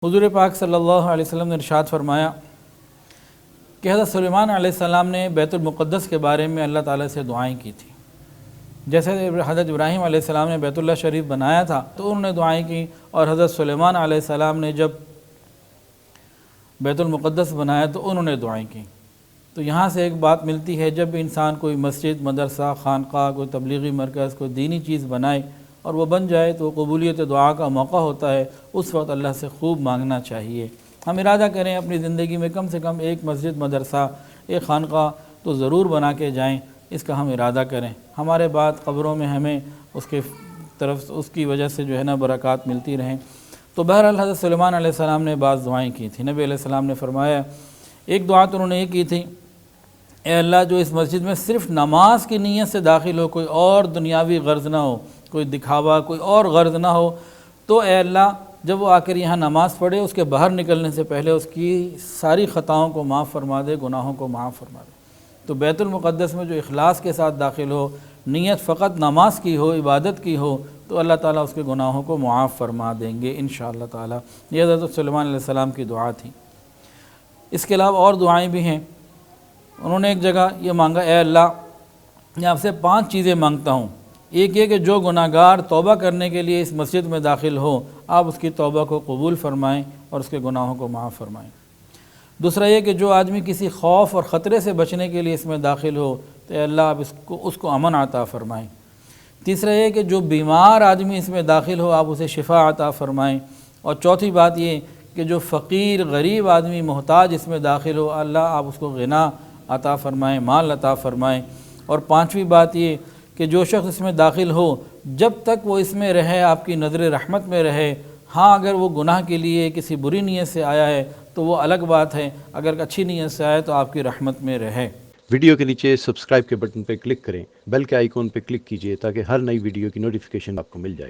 حضور پاک صلی اللہ علیہ وسلم نے ارشاد فرمایا کہ حضرت سلیمان علیہ السلام نے بیت المقدس کے بارے میں اللہ تعالیٰ سے دعائیں کی تھیں۔ جیسے حضرت ابراہیم علیہ السلام نے بیت اللہ شریف بنایا تھا تو انہوں نے دعائیں کی، اور حضرت سلیمان علیہ السلام نے جب بیت المقدس بنایا تو انہوں نے دعائیں کی۔ تو یہاں سے ایک بات ملتی ہے، جب انسان کوئی مسجد، مدرسہ، خانقاہ، کوئی تبلیغی مرکز، کوئی دینی چیز بنائے اور وہ بن جائے تو قبولیت دعا کا موقع ہوتا ہے، اس وقت اللہ سے خوب مانگنا چاہیے۔ ہم ارادہ کریں اپنی زندگی میں کم سے کم ایک مسجد، مدرسہ، ایک خانقاہ تو ضرور بنا کے جائیں، اس کا ہم ارادہ کریں۔ ہمارے بعد قبروں میں ہمیں اس کے طرف اس کی وجہ سے جو ہے نا برکات ملتی رہیں۔ تو بہرحال حضرت سلیمان علیہ السلام نے بعض دعائیں کی تھیں۔ نبی علیہ السلام نے فرمایا، ایک دعا تو انہوں نے یہ کی تھی، اے اللہ جو اس مسجد میں صرف نماز کی نیت سے داخل ہو، کوئی اور دنیاوی غرض نہ ہو، کوئی دکھاوا، کوئی اور غرض نہ ہو، تو اے اللہ جب وہ آ کر یہاں نماز پڑھے اس کے باہر نکلنے سے پہلے اس کی ساری خطاؤں کو معاف فرما دے، گناہوں کو معاف فرما دے۔ تو بیت المقدس میں جو اخلاص کے ساتھ داخل ہو، نیت فقط نماز کی ہو، عبادت کی ہو، تو اللہ تعالیٰ اس کے گناہوں کو معاف فرما دیں گے انشاءاللہ تعالیٰ۔ یہ حضرت سلیمان علیہ السلام کی دعا تھی۔ اس کے علاوہ اور دعائیں بھی ہیں۔ انہوں نے ایک جگہ یہ مانگا، اے اللہ میں آپ سے 5 چیزیں مانگتا ہوں۔ ایک یہ کہ جو گناہ گار توبہ کرنے کے لیے اس مسجد میں داخل ہو، آپ اس کی توبہ کو قبول فرمائیں اور اس کے گناہوں کو معاف فرمائیں۔ دوسرا یہ کہ جو آدمی کسی خوف اور خطرے سے بچنے کے لیے اس میں داخل ہو تو اے اللہ آپ اس کو امن عطا فرمائیں۔ تیسرا یہ کہ جو بیمار آدمی اس میں داخل ہو آپ اسے شفا عطا فرمائیں۔ اور چوتھی بات یہ کہ جو فقیر، غریب آدمی، محتاج اس میں داخل ہو، اللہ آپ اس کو غنا عطا فرمائیں، مال عطا فرمائیں۔ اور 5ویں بات یہ کہ جو شخص اس میں داخل ہو جب تک وہ اس میں رہے آپ کی نظر رحمت میں رہے۔ ہاں اگر وہ گناہ کے لیے کسی بری نیت سے آیا ہے تو وہ الگ بات ہے، اگر اچھی نیت سے آئے تو آپ کی رحمت میں رہے۔ ویڈیو کے نیچے سبسکرائب کے بٹن پہ کلک کریں، بیل کے آئیکن پہ کلک کیجئے تاکہ ہر نئی ویڈیو کی نوٹیفیکیشن آپ کو مل جائے۔